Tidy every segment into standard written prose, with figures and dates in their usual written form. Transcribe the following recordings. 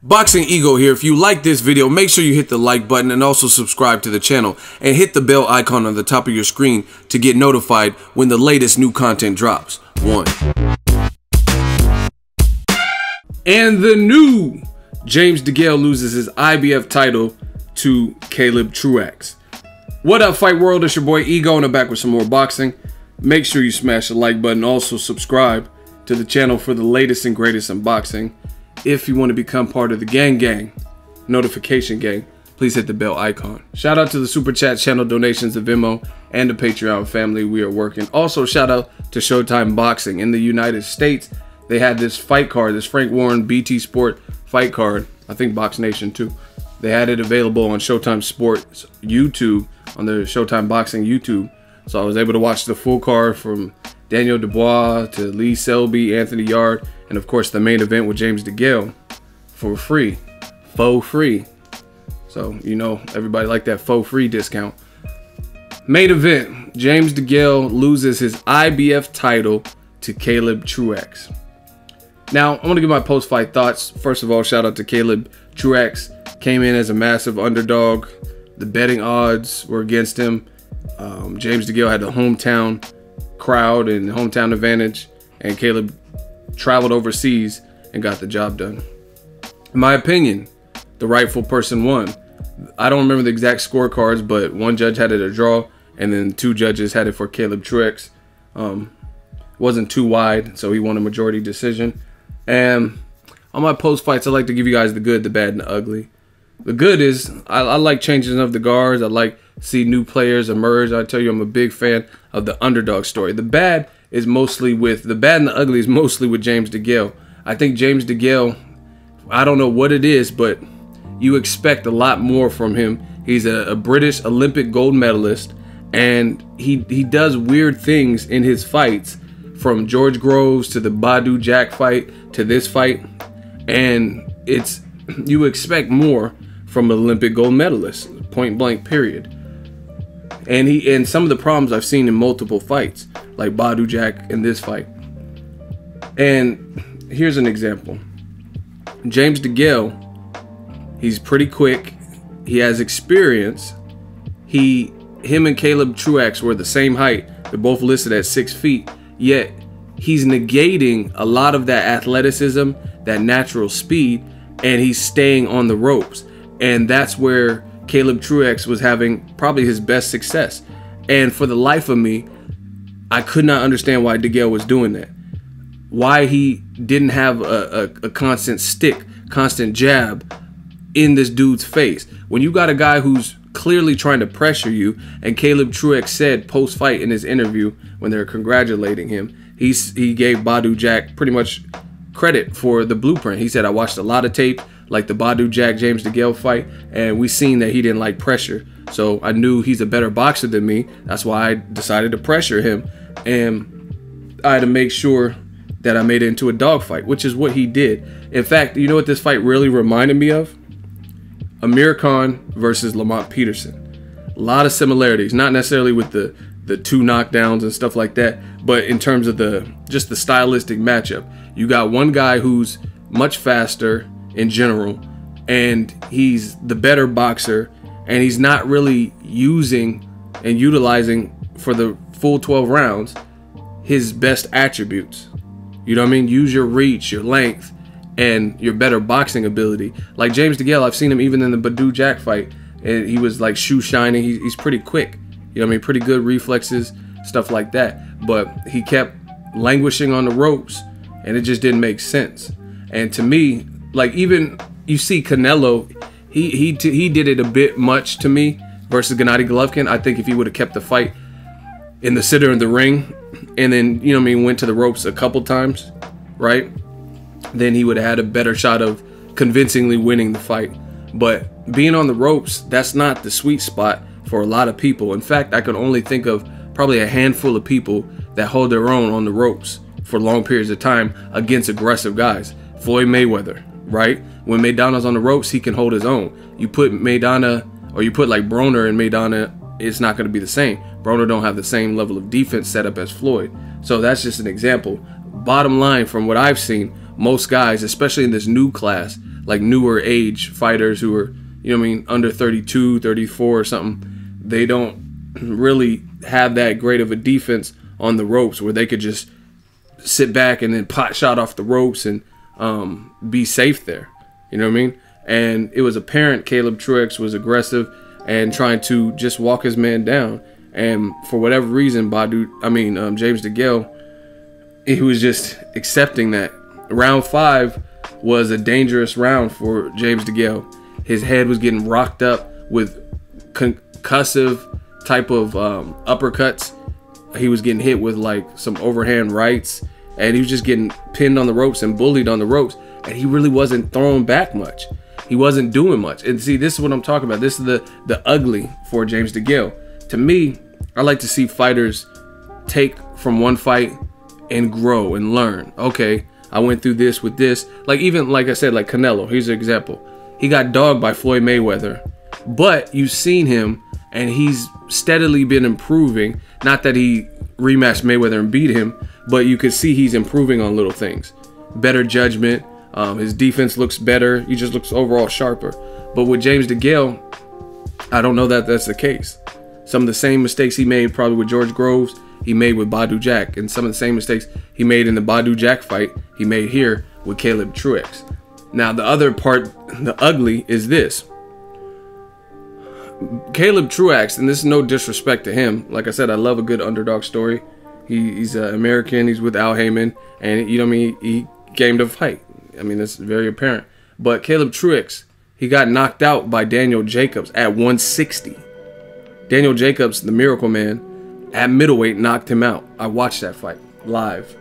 Boxingego here. If you like this video, make sure you hit the like button and also subscribe to the channel and hit the bell icon on the top of your screen to get notified when the latest new content drops. And the new James Degale loses his IBF title to Caleb Truax. What up, Fight World? It's your boy Ego, and I'm back with some more boxing. Make sure you smash the like button. Also subscribe to the channel for the latest and greatest in boxing. If you want to become part of the gang, notification gang, please hit the bell icon. Shout out to the Super Chat channel donations, the Venmo, and the Patreon family. We are working. Also, shout out to Showtime Boxing in the United States. They had this fight card, this Frank Warren BT Sport fight card. I think Box Nation too. They had it available on Showtime Sports YouTube, on the Showtime Boxing YouTube. So I was able to watch the full card from Daniel Dubois to Lee Selby, Anthony Yard, and of course the main event with James Degale for free. Faux free. So, you know, everybody like that faux free discount. Main event, James Degale loses his IBF title to Caleb Truax. Now, I want to give my post-fight thoughts. First of all, shout out to Caleb Truax. Came in as a massive underdog. The betting odds were against him. James Degale had the hometown crowd and hometown advantage, and Caleb traveled overseas and got the job done. In my opinion, the rightful person won. I don't remember the exact scorecards, but one judge had it a draw, and then two judges had it for Caleb Truex. Wasn't too wide, so he won a majority decision. And on my post fights, I like to give you guys the good, the bad, and the ugly. The good is I like changing of the guards. I like see new players emerge. I tell you, I'm a big fan of the underdog story. The bad is mostly with the bad and the ugly is mostly with James Degale. I think James Degale, I don't know what it is, but you expect a lot more from him. He's a British Olympic gold medalist, and he does weird things in his fights, from George Groves to the Badu Jack fight to this fight, and you expect more from an Olympic gold medalist, point blank period. And some of the problems I've seen in multiple fights, like Badu Jack in this fight. And here's an example. James Degale, he's pretty quick. He has experience. Him and Caleb Truax were the same height. They're both listed at 6 feet. Yet he's negating a lot of that athleticism, that natural speed, and he's staying on the ropes. And that's where Caleb Truax was having probably his best success. And for the life of me, I could not understand why Degale was doing that. Why he didn't have a constant stick, constant jab in this dude's face. When you got a guy who's clearly trying to pressure you, and Caleb Truax said post-fight in his interview when they were congratulating him, he gave Badu Jack pretty much credit for the blueprint. He said, I watched a lot of tape, like the Badu Jack James Degale fight, and we seen that he didn't like pressure. So I knew he's a better boxer than me. That's why I decided to pressure him, and I had to make sure that I made it into a dogfight, which is what he did. In fact, you know what this fight really reminded me of? Amir Khan versus Lamont Peterson. A lot of similarities, not necessarily with the two knockdowns and stuff like that, but in terms of just the stylistic matchup. You got one guy who's much faster in general, and he's the better boxer, and he's not really using and utilizing for the full 12 rounds his best attributes. You know what I mean? Use your reach, your length, and your better boxing ability. Like James Degale, I've seen him even in the Badu Jack fight, and he was like shoe shining. He's pretty quick. You know what I mean? Pretty good reflexes, stuff like that. But he kept languishing on the ropes, and it just didn't make sense. And to me, like, even you see Canelo, he did it a bit much to me versus Gennady Golovkin. I think if he would have kept the fight in the center of the ring, and then, you know what I mean, went to the ropes a couple times, right, then he would have had a better shot of convincingly winning the fight. But being on the ropes, that's not the sweet spot for a lot of people. In fact, I can only think of probably a handful of people that hold their own on the ropes for long periods of time against aggressive guys. Floyd Mayweather, right? When Maidana's on the ropes, he can hold his own. You put Maidana, or you put like Broner and Maidana, it's not going to be the same. Broner don't have the same level of defense set up as Floyd. So that's just an example. Bottom line, from what I've seen, most guys, especially in this new class, like newer age fighters who are, you know what I mean, under 32, 34 or something, they don't really have that great of a defense on the ropes where they could just sit back and then pot shot off the ropes and be safe there. You know what I mean? And it was apparent Caleb Truex was aggressive and trying to just walk his man down. And for whatever reason, James Degale, he was just accepting that. Round 5 was a dangerous round for James Degale. His head was getting rocked up with concussive type of uppercuts. He was getting hit with like some overhand rights, and he was just getting pinned on the ropes and bullied on the ropes, and he really wasn't throwing back much. He wasn't doing much. And see, this is what I'm talking about. This is the ugly for James Degale. To me, I like to see fighters take from one fight and grow and learn. Okay, I went through this with this. Like even, like I said, like Canelo, here's an example. He got dogged by Floyd Mayweather, but you've seen him and he's steadily been improving. Not that he rematched Mayweather and beat him, but you could see he's improving on little things. Better judgment. His defense looks better. He just looks overall sharper. But with James Degale, I don't know that that's the case. Some of the same mistakes he made probably with George Groves, he made with Badou Jack. And some of the same mistakes he made in the Badou Jack fight, he made here with Caleb Truex. Now, the other part, the ugly, is this. Caleb Truax, and this is no disrespect to him. Like I said, I love a good underdog story. He's American. He's with Al Heyman. And, you know what I mean? He gamed a fight. I mean, that's very apparent. But Caleb Truex, he got knocked out by Daniel Jacobs at 160. Daniel Jacobs, the Miracle Man, at middleweight knocked him out. I watched that fight live.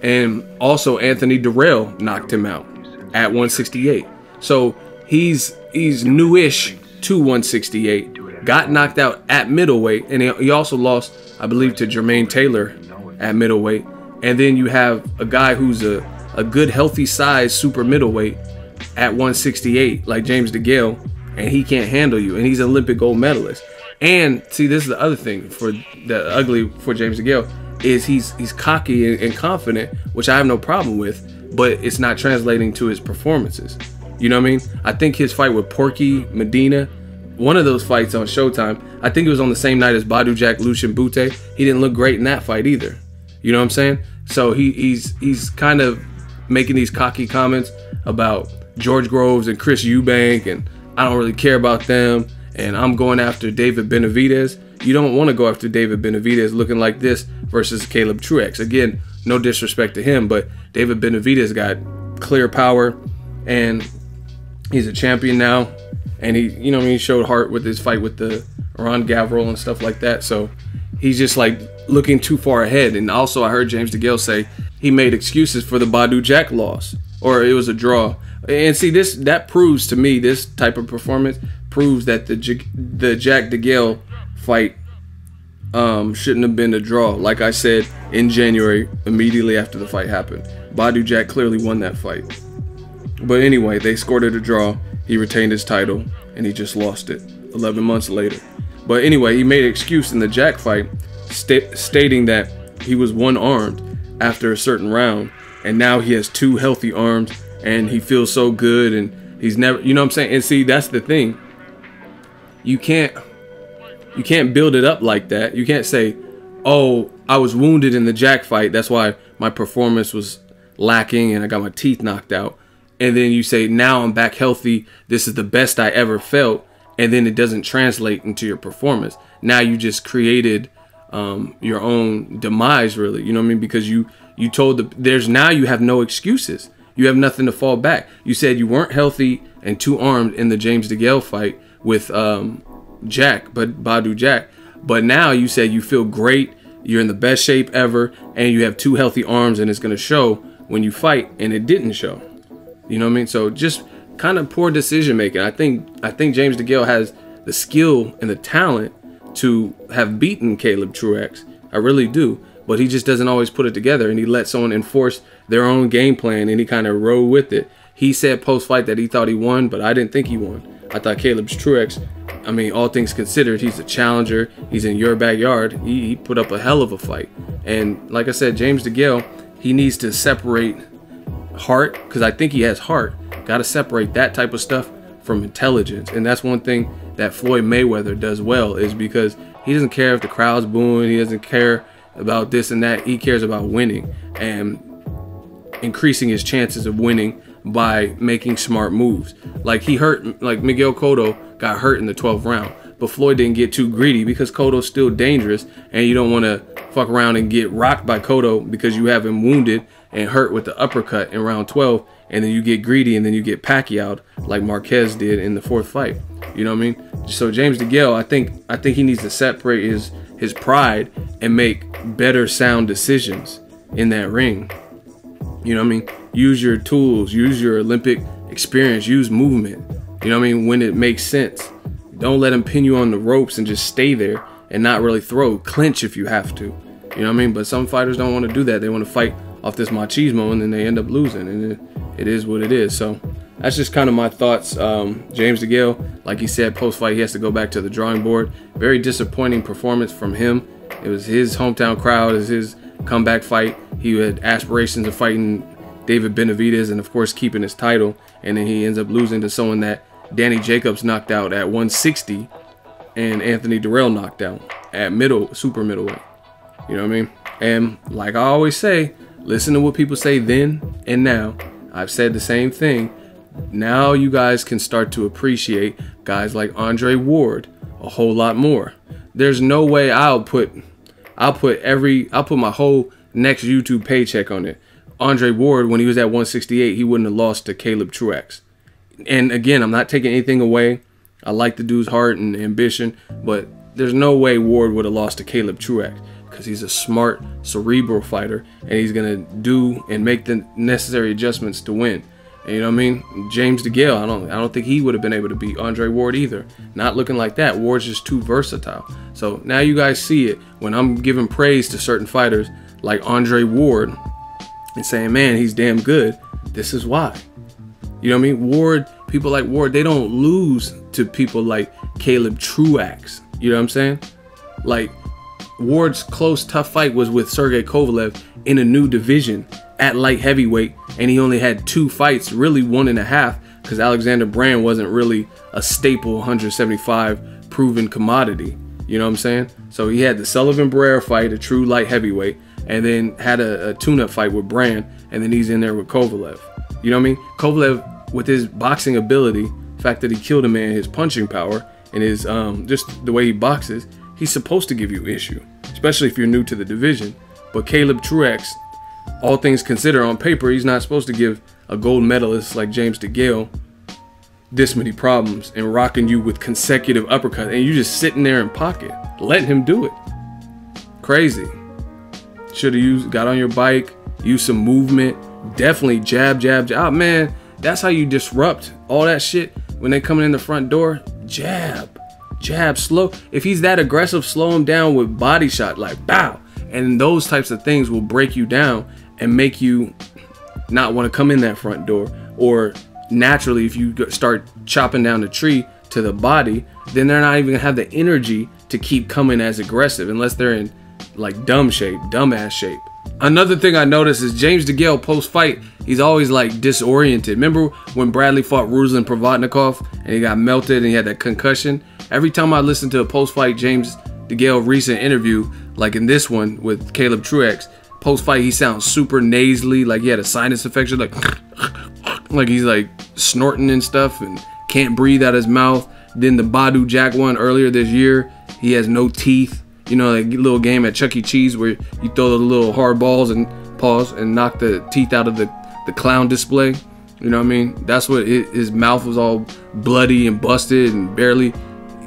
And also Anthony Durrell knocked him out at 168. So he's newish to 168. Got knocked out at middleweight. And he also lost, I believe, to Jermaine Taylor at middleweight. And then you have a guy who's a good healthy size super middleweight at 168 like James Degale, and he can't handle you, and he's an Olympic gold medalist. And see, this is the other thing for the ugly for James Degale is he's cocky and confident, which I have no problem with, but it's not translating to his performances. You know what I mean? I think his fight with Porky Medina, one of those fights on Showtime, I think it was on the same night as Badou Jack Lucian Bute. He didn't look great in that fight either. You know what I'm saying? So he's kind of making these cocky comments about George Groves and Chris Eubank, and I don't really care about them, and I'm going after David Benavidez. You don't want to go after David Benavidez looking like this versus Caleb Truex. Again, no disrespect to him, but David Benavidez got clear power, and he's a champion now, and he showed heart with his fight with the Ron Gavril and stuff like that. So he's just like looking too far ahead. And also I heard James Degale say he made excuses for the Badou Jack loss, or it was a draw. And see, that proves to me, this type of performance proves that the Jack Degale fight shouldn't have been a draw. Like I said in January, immediately after the fight happened, Badou Jack clearly won that fight. But anyway, they scored it a draw. He retained his title, and he just lost it 11 months later. But anyway, he made an excuse in the Jack fight, stating that he was one-armed after a certain round, and now he has 2 healthy arms, and he feels so good, and he's never, you know what I'm saying? And see, that's the thing. You can't build it up like that. You can't say, oh, I was wounded in the Jack fight, that's why my performance was lacking and I got my teeth knocked out. And then you say, now I'm back healthy, this is the best I ever felt, and then it doesn't translate into your performance. Now you just created your own demise, really. You know what I mean? Because you told now you have no excuses. You have nothing to fall back. You said you weren't healthy and 2-armed in the James Degale fight with Badou Jack. But now you say you feel great, you're in the best shape ever, and you have 2 healthy arms, and it's going to show when you fight, and it didn't show. You know what I mean? So just kind of poor decision making. I think James Degale has the skill and the talent to have beaten Caleb Truex. I really do. But he just doesn't always put it together, and he lets someone enforce their own game plan, and he kind of rode with it. He said post-fight that he thought he won, but I didn't think he won. I thought Caleb Truex, I mean, all things considered, he's a challenger. He's in your backyard. He put up a hell of a fight. And like I said, James Degale, he needs to separate heart, because I think he has heart, Got to separate that type of stuff from intelligence. And that's one thing that Floyd Mayweather does well, is because he doesn't care if the crowd's booing. He doesn't care about this and that. He cares about winning and increasing his chances of winning by making smart moves. Like Miguel Cotto got hurt in the 12th round, but Floyd didn't get too greedy because Cotto's still dangerous, and you don't want to fuck around and get rocked by Cotto because you have him wounded and hurt with the uppercut in round 12, and then you get greedy and then you get Pacquiao'd like Marquez did in the 4th fight. You know what I mean? So James Degale, I think he needs to separate his pride and make better sound decisions in that ring. You know what I mean? Use your tools, use your Olympic experience, use movement. You know what I mean? When it makes sense. Don't let him pin you on the ropes and just stay there and not really throw. Clinch if you have to. You know what I mean? But some fighters don't want to do that. They want to fight off this machismo, and then they end up losing. And it is what it is. So that's just kind of my thoughts. James Degale, like he said, post-fight, he has to go back to the drawing board. Very disappointing performance from him. It was his hometown crowd. It was his comeback fight. He had aspirations of fighting David Benavidez and, of course, keeping his title. And then he ends up losing to someone that Danny Jacobs knocked out at 160 and Anthony Durrell knocked out at super middleweight. You know what I mean? And like I always say, listen to what people say then and now. I've said the same thing. Now you guys can start to appreciate guys like Andre Ward a whole lot more. There's no way I'll put my whole next YouTube paycheck on it. Andre Ward, when he was at 168, he wouldn't have lost to Caleb Truax. And again, I'm not taking anything away. I like the dude's heart and ambition, but there's no way Ward would have lost to Caleb Truax, because he's a smart, cerebral fighter, and he's gonna do and make the necessary adjustments to win. And you know what I mean? James Degale, I don't think he would have been able to beat Andre Ward either. Not looking like that. Ward's just too versatile. So now you guys see it when I'm giving praise to certain fighters like Andre Ward and saying, man, he's damn good. This is why. You know what I mean? Ward, people like Ward, they don't lose to people like Caleb Truax. You know what I'm saying? Like, Ward's close, tough fight was with Sergey Kovalev in a new division at light heavyweight, and he only had 2 fights, really 1.5, because Alexander Brand wasn't really a staple 175 proven commodity. You know what I'm saying? So he had the Sullivan Barrera fight, a true light heavyweight, and then had a tune-up fight with Brand, and then he's in there with Kovalev. You know what I mean? Kovalev, with his boxing ability, the fact that he killed a man, his punching power, and his just the way he boxes, he's supposed to give you issue, especially if you're new to the division. But Caleb Truax, all things considered, on paper, he's not supposed to give a gold medalist like James Degale this many problems and rocking you with consecutive uppercuts, and you just sitting there in pocket, letting him do it. Crazy. Should have got on your bike, used some movement, definitely jab, jab, jab. Oh, man, that's how you disrupt all that shit when they coming in the front door. Jab, jab, slow. If he's that aggressive, slow him down with body shot, like bow. And those types of things will break you down and make you not want to come in that front door. Or naturally, if you start chopping down the tree to the body, then they're not even gonna have the energy to keep coming as aggressive unless they're in like dumbass shape. Another thing I noticed is James Degale post-fight, he's always like disoriented. Remember when Bradley fought Ruslan Provodnikov and he got melted and he had that concussion? Every time I listen to a post-fight James Degale recent interview, like in this one with Caleb Truax, post-fight he sounds super nasally, like he had a sinus infection, like he's like snorting and stuff and can't breathe out his mouth. Then the Badu Jack one earlier this year, he has no teeth. You know, that little game at Chuck E. Cheese where you throw the little hard balls and pause and knock the teeth out of the clown display. You know what I mean? That's what his mouth was all bloody and busted and barely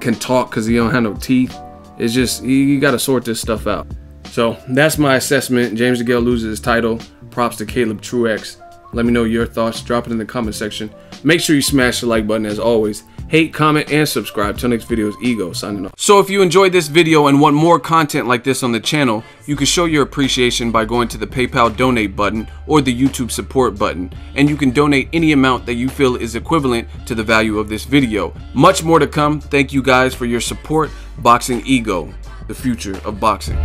can talk because he don't have no teeth. It's just, you got to sort this stuff out. So that's my assessment. James Degale loses his title. Props to Caleb Truax. Let me know your thoughts. Drop it in the comment section. Make sure you smash the like button as always. Hate, comment, and subscribe. Till next video is Ego signing off. So if you enjoyed this video and want more content like this on the channel, you can show your appreciation by going to the PayPal donate button or the YouTube support button. And you can donate any amount that you feel is equivalent to the value of this video. Much more to come. Thank you guys for your support. Boxingego, the future of boxing.